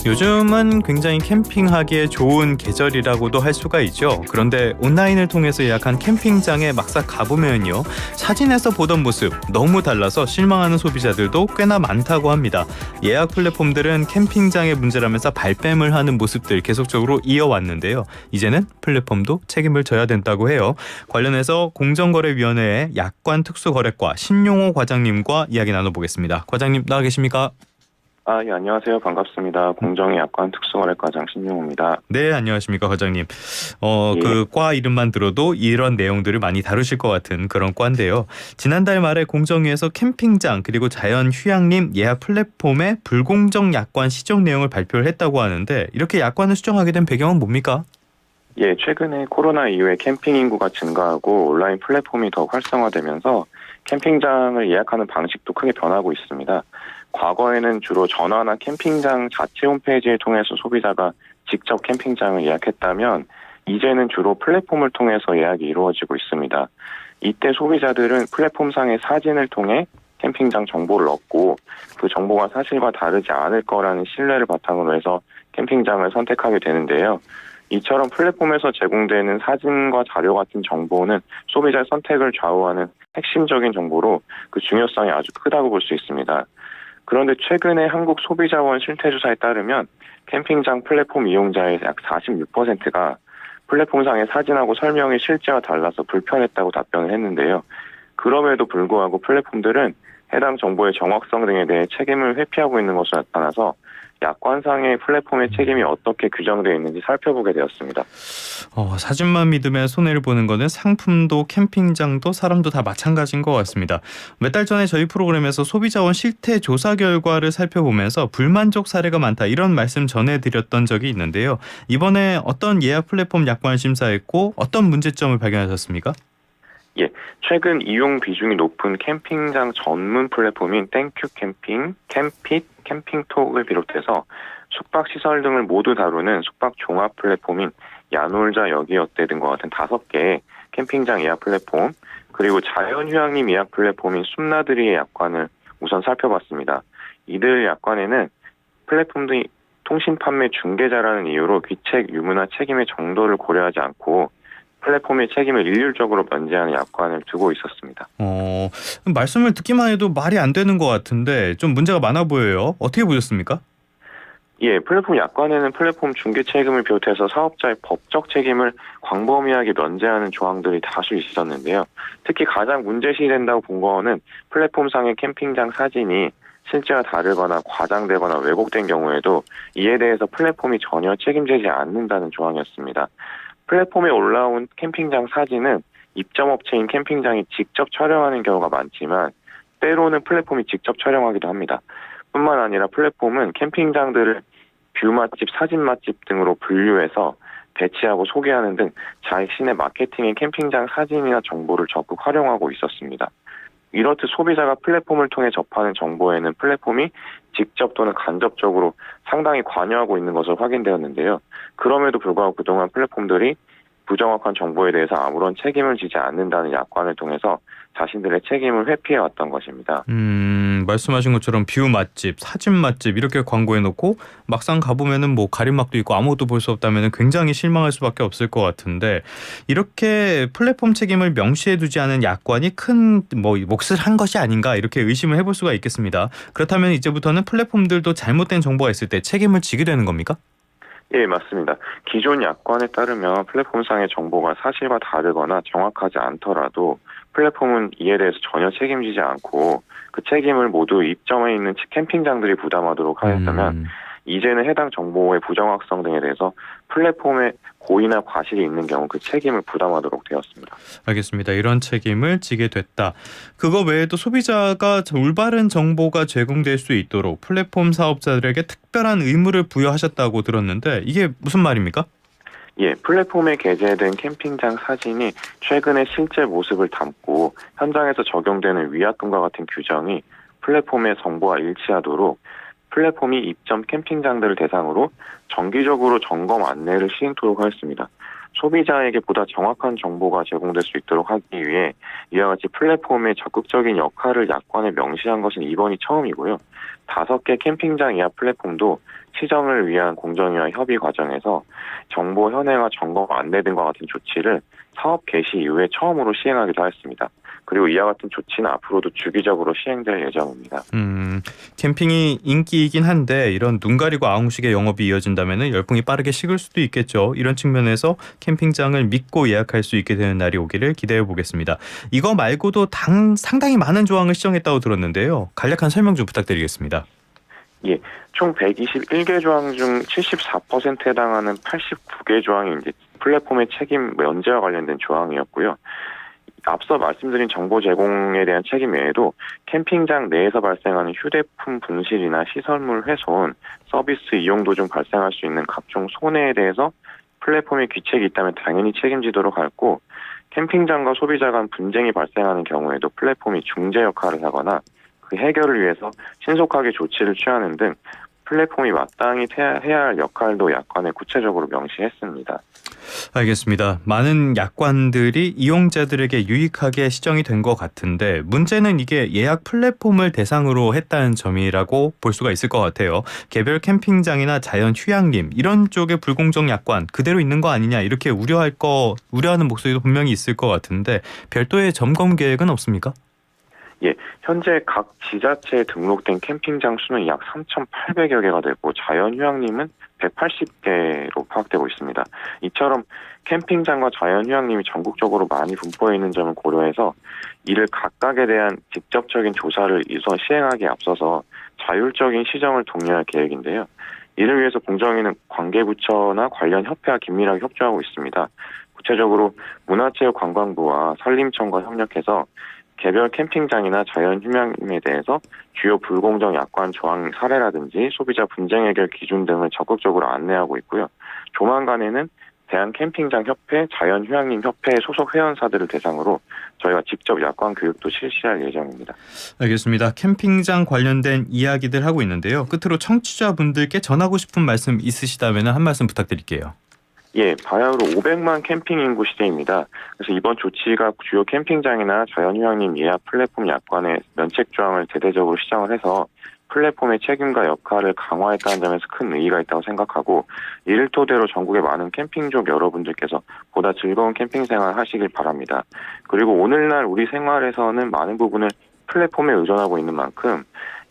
요즘은 굉장히 캠핑하기에 좋은 계절이라고도 할 수가 있죠. 그런데 온라인을 통해서 예약한 캠핑장에 막상 가보면요, 사진에서 보던 모습 너무 달라서 실망하는 소비자들도 꽤나 많다고 합니다. 예약 플랫폼들은 캠핑장의 문제라면서 발뺌을 하는 모습들 계속적으로 이어왔는데요. 이제는 플랫폼도 책임을 져야 된다고 해요. 관련해서 공정거래위원회의 약관 특수거래과 신용호 과장님과 이야기 나눠보겠습니다. 과장님 나와 계십니까? 예, 안녕하세요. 반갑습니다. 공정의 약관 특수거래과장 신용호입니다. 네, 안녕하십니까, 과장님. 예, 그 과 이름만 들어도 이런 내용들을 많이 다루실 것 같은 그런 과인데요. 지난달 말에 공정위에서 캠핑장 그리고 자연휴양림 예약 플랫폼의 불공정 약관 시정 내용을 발표를 했다고 하는데, 이렇게 약관을 수정하게 된 배경은 뭡니까? 예, 최근에 코로나 이후에 캠핑 인구가 증가하고 온라인 플랫폼이 더욱 활성화되면서 캠핑장을 예약하는 방식도 크게 변하고 있습니다. 과거에는 주로 전화나 캠핑장 자체 홈페이지를 통해서 소비자가 직접 캠핑장을 예약했다면 이제는 주로 플랫폼을 통해서 예약이 이루어지고 있습니다. 이때 소비자들은 플랫폼상의 사진을 통해 캠핑장 정보를 얻고 그 정보가 사실과 다르지 않을 거라는 신뢰를 바탕으로 해서 캠핑장을 선택하게 되는데요. 이처럼 플랫폼에서 제공되는 사진과 자료 같은 정보는 소비자의 선택을 좌우하는 핵심적인 정보로 그 중요성이 아주 크다고 볼 수 있습니다. 그런데 최근에 한국소비자원 실태조사에 따르면 캠핑장 플랫폼 이용자의 약 46%가 플랫폼상의 사진하고 설명이 실제와 달라서 불편했다고 답변을 했는데요. 그럼에도 불구하고 플랫폼들은 해당 정보의 정확성 등에 대해 책임을 회피하고 있는 것으로 나타나서 약관상의 플랫폼의 책임이 어떻게 규정되어 있는지 살펴보게 되었습니다. 사진만 믿으면 손해를 보는 거는 상품도 캠핑장도 사람도 다 마찬가지인 것 같습니다. 몇 달 전에 저희 프로그램에서 소비자원 실태 조사 결과를 살펴보면서 불만족 사례가 많다 이런 말씀 전해드렸던 적이 있는데요. 이번에 어떤 예약 플랫폼 약관을 심사했고 어떤 문제점을 발견하셨습니까? 예, 최근 이용 비중이 높은 캠핑장 전문 플랫폼인 땡큐 캠핑, 캠핏, 캠핑톡을 비롯해서 숙박시설 등을 모두 다루는 숙박 종합 플랫폼인 야놀자 여기어때 등과 같은 5개의 캠핑장 예약 플랫폼, 그리고 자연휴양림 예약 플랫폼인 숨나들이의 약관을 우선 살펴봤습니다. 이들 약관에는 플랫폼들이 통신 판매 중개자라는 이유로 귀책, 유무나 책임의 정도를 고려하지 않고 플랫폼의 책임을 일률적으로 면제하는 약관을 두고 있었습니다. 말씀을 듣기만 해도 말이 안 되는 것 같은데 좀 문제가 많아 보여요. 어떻게 보셨습니까? 예, 플랫폼 약관에는 플랫폼 중개 책임을 비롯해서 사업자의 법적 책임을 광범위하게 면제하는 조항들이 다수 있었는데요. 특히 가장 문제시된다고 본 거는 플랫폼상의 캠핑장 사진이 실제와 다르거나 과장되거나 왜곡된 경우에도 이에 대해서 플랫폼이 전혀 책임지지 않는다는 조항이었습니다. 플랫폼에 올라온 캠핑장 사진은 입점업체인 캠핑장이 직접 촬영하는 경우가 많지만 때로는 플랫폼이 직접 촬영하기도 합니다. 뿐만 아니라 플랫폼은 캠핑장들을 뷰 맛집, 사진 맛집 등으로 분류해서 배치하고 소개하는 등 자신의 마케팅에 캠핑장 사진이나 정보를 적극 활용하고 있었습니다. 이렇듯 소비자가 플랫폼을 통해 접하는 정보에는 플랫폼이 직접 또는 간접적으로 상당히 관여하고 있는 것으로 확인되었는데요. 그럼에도 불구하고 그동안 플랫폼들이 부정확한 정보에 대해서 아무런 책임을 지지 않는다는 약관을 통해서 자신들의 책임을 회피해왔던 것입니다. 말씀하신 것처럼 뷰 맛집, 사진 맛집 이렇게 광고해놓고 막상 가보면은 뭐 가림막도 있고 아무것도 볼 수 없다면 굉장히 실망할 수밖에 없을 것 같은데, 이렇게 플랫폼 책임을 명시해두지 않은 약관이 큰 몫을 한 것이 아닌가 이렇게 의심을 해볼 수가 있겠습니다. 그렇다면 이제부터는 플랫폼들도 잘못된 정보가 있을 때 책임을 지게 되는 겁니까? 예, 맞습니다. 기존 약관에 따르면 플랫폼상의 정보가 사실과 다르거나 정확하지 않더라도 플랫폼은 이에 대해서 전혀 책임지지 않고 그 책임을 모두 입점해 있는 캠핑장들이 부담하도록 하였다면 이제는 해당 정보의 부정확성 등에 대해서 플랫폼에 고의나 과실이 있는 경우 그 책임을 부담하도록 되었습니다. 알겠습니다. 이런 책임을 지게 됐다. 그거 외에도 소비자가 올바른 정보가 제공될 수 있도록 플랫폼 사업자들에게 특별한 의무를 부여하셨다고 들었는데 이게 무슨 말입니까? 예, 플랫폼에 게재된 캠핑장 사진이 최근의 실제 모습을 담고 현장에서 적용되는 위약금과 같은 규정이 플랫폼의 정보와 일치하도록 플랫폼이 입점 캠핑장들을 대상으로 정기적으로 점검 안내를 시행토록 하였습니다. 소비자에게 보다 정확한 정보가 제공될 수 있도록 하기 위해 이와 같이 플랫폼의 적극적인 역할을 약관에 명시한 것은 이번이 처음이고요. 5개 캠핑장 이하 플랫폼도 시정을 위한 공정위와 협의 과정에서 정보 현행화 점검 안내 등과 같은 조치를 사업 개시 이후에 처음으로 시행하기도 하였습니다. 그리고 이와 같은 조치는 앞으로도 주기적으로 시행될 예정입니다. 캠핑이 인기이긴 한데 이런 눈 가리고 아웅식의 영업이 이어진다면 열풍이 빠르게 식을 수도 있겠죠. 이런 측면에서 캠핑장을 믿고 예약할 수 있게 되는 날이 오기를 기대해 보겠습니다. 이거 말고도 상당히 많은 조항을 시정했다고 들었는데요. 간략한 설명 좀 부탁드리겠습니다. 예, 총 121개 조항 중 74%에 해당하는 89개 조항이 이제 플랫폼의 책임 면제와 관련된 조항이었고요. 앞서 말씀드린 정보 제공에 대한 책임 외에도 캠핑장 내에서 발생하는 휴대폰 분실이나 시설물 훼손, 서비스 이용도 중 발생할 수 있는 각종 손해에 대해서 플랫폼에 귀책이 있다면 당연히 책임지도록 하였고, 캠핑장과 소비자 간 분쟁이 발생하는 경우에도 플랫폼이 중재 역할을 하거나 그 해결을 위해서 신속하게 조치를 취하는 등 플랫폼이 마땅히 해야 할 역할도 약관에 구체적으로 명시했습니다. 알겠습니다. 많은 약관들이 이용자들에게 유익하게 시정이 된 것 같은데 문제는 이게 예약 플랫폼을 대상으로 했다는 점이라고 볼 수가 있을 것 같아요. 개별 캠핑장이나 자연 휴양림 이런 쪽의 불공정 약관 그대로 있는 거 아니냐 이렇게 우려하는 목소리도 분명히 있을 것 같은데 별도의 점검 계획은 없습니까? 예, 현재 각 지자체에 등록된 캠핑장 수는 약 3,800여 개가 되고 자연휴양림은 180개로 파악되고 있습니다. 이처럼 캠핑장과 자연휴양림이 전국적으로 많이 분포해 있는 점을 고려해서 이를 각각에 대한 직접적인 조사를 우선 시행하기에 앞서서 자율적인 시정을 독려할 계획인데요. 이를 위해서 공정위는 관계부처나 관련 협회와 긴밀하게 협조하고 있습니다. 구체적으로 문화체육관광부와 산림청과 협력해서 개별 캠핑장이나 자연휴양림에 대해서 주요 불공정 약관 조항 사례라든지 소비자 분쟁 해결 기준 등을 적극적으로 안내하고 있고요. 조만간에는 대한캠핑장협회, 자연휴양림협회 소속 회원사들을 대상으로 저희가 직접 약관 교육도 실시할 예정입니다. 알겠습니다. 캠핑장 관련된 이야기들 하고 있는데요. 끝으로 청취자분들께 전하고 싶은 말씀 있으시다면 한 말씀 부탁드릴게요. 예, 바야흐로 500만 캠핑 인구 시대입니다. 그래서 이번 조치가 주요 캠핑장이나 자연휴양림 예약 플랫폼 약관의 면책 조항을 대대적으로 시정을 해서 플랫폼의 책임과 역할을 강화했다는 점에서 큰 의의가 있다고 생각하고, 이를 토대로 전국의 많은 캠핑족 여러분들께서 보다 즐거운 캠핑 생활 하시길 바랍니다. 그리고 오늘날 우리 생활에서는 많은 부분을 플랫폼에 의존하고 있는 만큼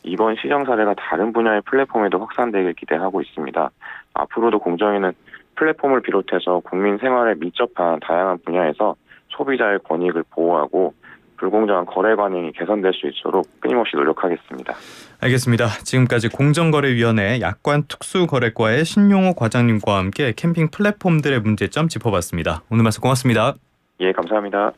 이번 시정 사례가 다른 분야의 플랫폼에도 확산되길 기대하고 있습니다. 앞으로도 공정위는 플랫폼을 비롯해서 국민 생활에 밀접한 다양한 분야에서 소비자의 권익을 보호하고 불공정한 거래 관행이 개선될 수 있도록 끊임없이 노력하겠습니다. 알겠습니다. 지금까지 공정거래위원회 약관특수거래과의 신용호 과장님과 함께 캠핑 플랫폼들의 문제점 짚어봤습니다. 오늘 말씀 고맙습니다. 예, 감사합니다.